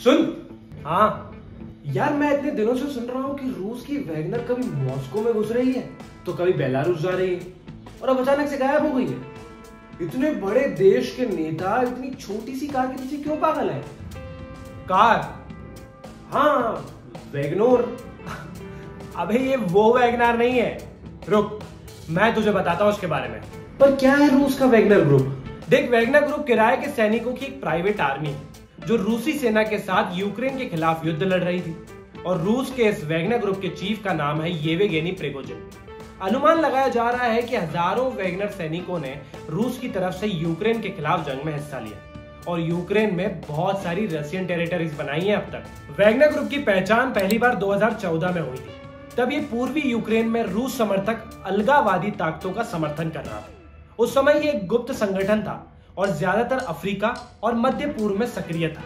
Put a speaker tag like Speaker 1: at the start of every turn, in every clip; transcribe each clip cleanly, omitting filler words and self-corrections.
Speaker 1: सुन।
Speaker 2: हाँ
Speaker 1: यार मैं इतने दिनों से सुन रहा हूँ कि रूस की वैगनर कभी मॉस्को में घुस रही है तो कभी बेलारूस जा रही है और अब अचानक से गायब हो गई है। इतने बड़े देश के नेता इतनी छोटी सी कार के पीछे क्यों पागल है?
Speaker 2: कार?
Speaker 1: हाँ वैगनोर।
Speaker 2: अबे ये वो वैगनार नहीं है, रुक मैं तुझे बताता हूँ उसके बारे में।
Speaker 1: पर क्या है रूस का वैगनर ग्रुप?
Speaker 2: देख, वैगनर ग्रुप किराए के सैनिकों की एक प्राइवेट आर्मी है जो रूसी सेना के साथ यूक्रेन के खिलाफ युद्ध लड़ रही थी और रूस के इस वैगनर ग्रुप के चीफ का नाम है येवेगेनी प्रिगोजिन। अनुमान लगाया जा रहा है कि हजारों वैगनर सैनिकों ने रूस की तरफ से यूक्रेन के खिलाफ जंग में हिस्सा लिया और यूक्रेन में बहुत सारी रशियन टेरिटरीज बनाई हैं। अब तक वैगनर ग्रुप की पहचान पहली बार 2014 में हुई थी। तब ये पूर्वी यूक्रेन में रूस समर्थक अलगाववादी ताकतों का समर्थन कर रहा था। उस समय ये एक गुप्त संगठन था और ज्यादातर अफ्रीका और मध्य पूर्व में सक्रिय था।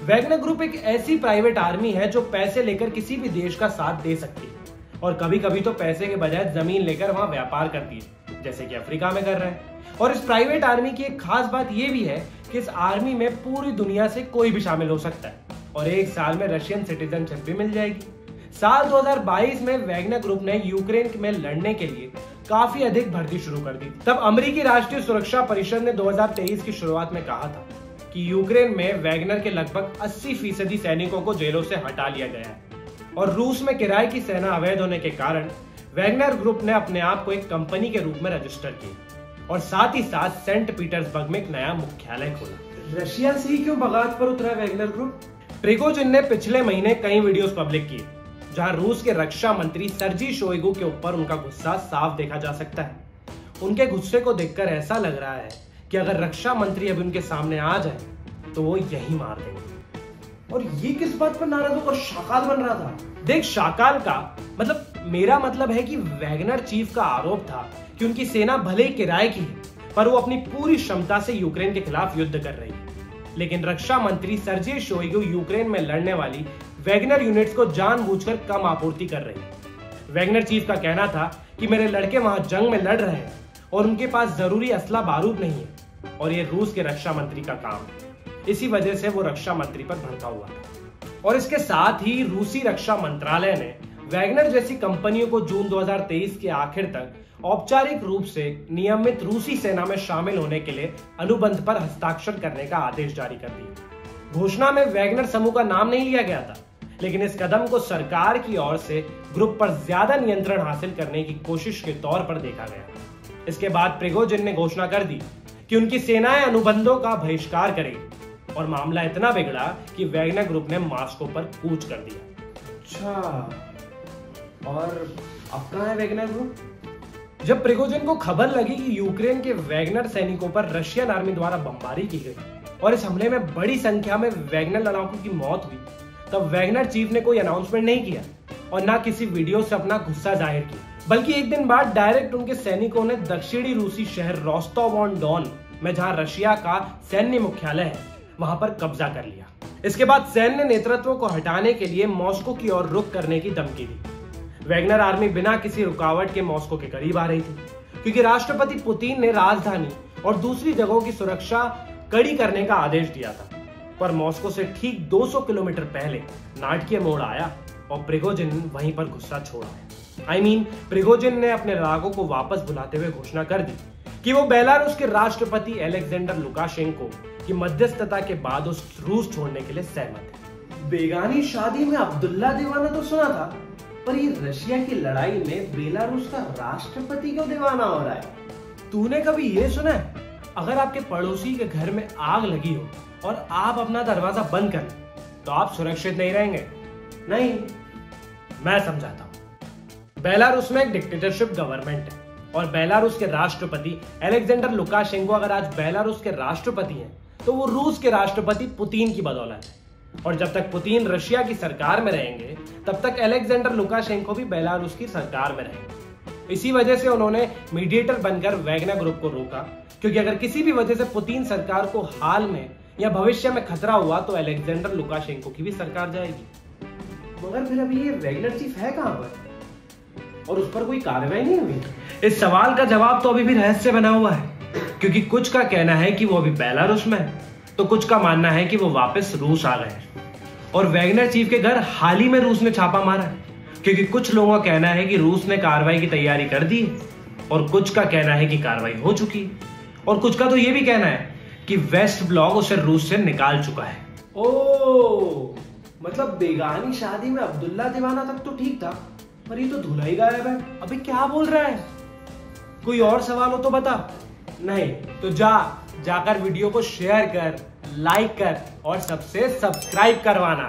Speaker 2: वैगनर ग्रुप एक ऐसी प्राइवेट आर्मी है जो पैसे लेकर किसी भी देश का साथ दे सकती है और कभी कभी तो पैसे के बजाय जमीन लेकर वहां व्यापार करती है, जैसे कि अफ्रीका में कर रहे हैं। और इस प्राइवेट आर्मी की एक खास बात यह भी है कि इस आर्मी में पूरी दुनिया से कोई भी शामिल हो सकता है और एक साल में रशियन सिटीजनशिप भी मिल जाएगी। साल 2022 में वैगनर ग्रुप ने यूक्रेन में लड़ने के लिए काफी अधिक भर्ती शुरू कर दी। तब अमेरिकी राष्ट्रीय सुरक्षा परिषद ने 2023 की शुरुआत में कहा था कि यूक्रेन में वैगनर के लगभग 80% सैनिकों को जेलों से हटा लिया गया है और रूस में किराए की सेना अवैध होने के कारण वैगनर ग्रुप ने अपने आप को एक कंपनी के रूप में रजिस्टर किया और साथ ही साथ सेंट पीटर्सबर्ग में एक नया मुख्यालय खोला।
Speaker 1: रशिया से ही क्यों बगावत पर उतरा वैगनर ग्रुप?
Speaker 2: प्रिगोजिन ने पिछले महीने कई वीडियोस पब्लिक किए जहां रूस के रक्षा मंत्री सर्जी शोइगु के ऊपर उनका गुस्सा साफ देखा जा सकता है। उनके गुस्से को देखकर ऐसा लग रहा है कि अगर रक्षा मंत्री अभी उनके सामने आ जाए तो वो यही मार देंगे।
Speaker 1: और ये किस बात पर नाराज होकर शाकाल बन रहा था?
Speaker 2: देख, शाकाल का मेरा मतलब है कि वैगनर चीफ का आरोप था कि उनकी सेना भले ही किराए की है पर वो अपनी पूरी क्षमता से यूक्रेन के खिलाफ युद्ध कर रही है। लेकिन रक्षा मंत्री सर्जी शोइगु यूक्रेन में लड़ने वाली वैगनर यूनिट्स को जानबूझकर कम आपूर्ति कर रही है। वैगनर चीफ का कहना था कि मेरे लड़के वहां जंग में लड़ रहे हैं और उनके पास जरूरी असला बारूद नहीं है और ये रूस के रक्षा मंत्री का काम है। इसी वजह से वो रक्षा मंत्री पर भड़का हुआ था। और इसके साथ ही रूसी रक्षा मंत्रालय ने वैगनर जैसी कंपनियों को जून 2023 के आखिर तक औपचारिक रूप से नियमित रूसी सेना में शामिल होने के लिए अनुबंध पर हस्ताक्षर करने का आदेश जारी कर दिया। घोषणा में वैगनर समूह का नाम नहीं लिया गया था, लेकिन इस कदम को सरकार की ओर से ग्रुप पर ज्यादा नियंत्रण हासिल करने की कोशिश के तौर पर देखा गया। इसके बाद प्रिगोजिन ने घोषणा कर दी कि उनकी सेनाएं अनुबंधों का बहिष्कार करेगी और मामला इतना बिगड़ा कि वैगनर ग्रुप ने मॉस्को पर कूच कर दिया।
Speaker 1: अच्छा, और अब कहां है वैगनर ग्रुप?
Speaker 2: जब प्रिगोजिन को खबर लगी कि यूक्रेन के वैगनर सैनिकों पर रशियन आर्मी द्वारा बमबारी की गई और इस हमले में बड़ी संख्या में वैगनर लड़ाकों की मौत हुई, तब वैगनर चीफ ने कोई अनाउंसमेंट नहीं किया और ना किसी वीडियो से अपना गुस्सा जाहिर किया, बल्कि एक दिन बाद डायरेक्ट उनके सैनिकों ने दक्षिणी रूसी शहर रोस्टोव ऑन डॉन में, जहां रशिया का सैन्य मुख्यालय है, वहां पर कब्जा कर लिया। इसके बाद सैन्य नेतृत्व को हटाने के लिए मॉस्को की ओर रुख करने की धमकी दी। वैगनर आर्मी बिना किसी रुकावट के मॉस्को के करीब आ रही थी क्योंकि राष्ट्रपति पुतिन ने राजधानी और दूसरी जगहों की सुरक्षा कड़ी करने का आदेश दिया था। पर मॉस्को से ठीक 200 किलोमीटर पहले नाटकीय मोड़ आया और प्रिगोजिन वहीं पर गुस्सा छोड़ा। प्रिगोजिन ने अपने लड़ाकों को वापस बुलाते हुए घोषणा कर दी कि वो बेलारूस के राष्ट्रपति अलेक्जेंडर लुकाशेंको की मध्यस्थता के बाद उस रूस छोड़ने के लिए सहमत है।
Speaker 1: बेगानी शादी में अब्दुल्ला दीवाना तो सुना था, पर ये रशिया की लड़ाई में बेलारूस का राष्ट्रपति क्यों दीवाना हो रहा है?
Speaker 2: तूने कभी ये सुना है, अगर आपके पड़ोसी के घर में आग लगी हो और आप अपना दरवाजा बंद कर लें तो आप सुरक्षित नहीं रहेंगे?
Speaker 1: नहीं,
Speaker 2: मैं समझाता हूं। बेलारूस में एक डिक्टेटरशिप गवर्नमेंट है और बेलारूस के राष्ट्रपति अलेक्जेंडर लुकाशेंको अगर आज बेलारूस के राष्ट्रपति हैं तो वो रूस के राष्ट्रपति पुतिन की बदौलत है। और जब तक पुतिन रशिया की सरकार में रहेंगे तब तक अलेक्जेंडर लुकाशेंको भी बेलारूस की सरकार में रहेंगे। इसी वजह से उन्होंने मीडिएटर बनकर वैगनर ग्रुप को रोका, क्योंकि अगर किसी भी वजह से पुतिन सरकार को हाल में या भविष्य में खतरा हुआ तो अलेक्जेंडर लुकाशेंको की भी सरकार जाएगी।
Speaker 1: मगर फिर अभी ये वैगनर चीफ है कहां पर और उस पर कोई कार्रवाई नहीं हुई?
Speaker 2: इस सवाल का जवाब तो अभी भी रहस्य बना हुआ है, क्योंकि कुछ का कहना है कि वो अभी बेलारूस में है तो कुछ का मानना है कि वो वापस रूस आ गए। और वैगनर चीफ के घर हाल ही में रूस ने छापा मारा है, क्योंकि कुछ लोगों का कहना है कि रूस ने कार्रवाई की तैयारी कर दी है और कुछ का कहना है कि कार्रवाई हो चुकी है और कुछ का तो यह भी कहना है कि वेस्ट ब्लॉक उसे रूस से निकाल चुका है।
Speaker 1: ओ, मतलब बेगानी शादी में अब्दुल्ला दीवाना तक तो ठीक था, पर ये तो धुला ही गायब है।
Speaker 2: अबे क्या बोल रहा है? कोई और सवाल हो तो बता। नहीं तो जाकर वीडियो को शेयर कर, लाइक कर और सबसे सब्सक्राइब करवाना।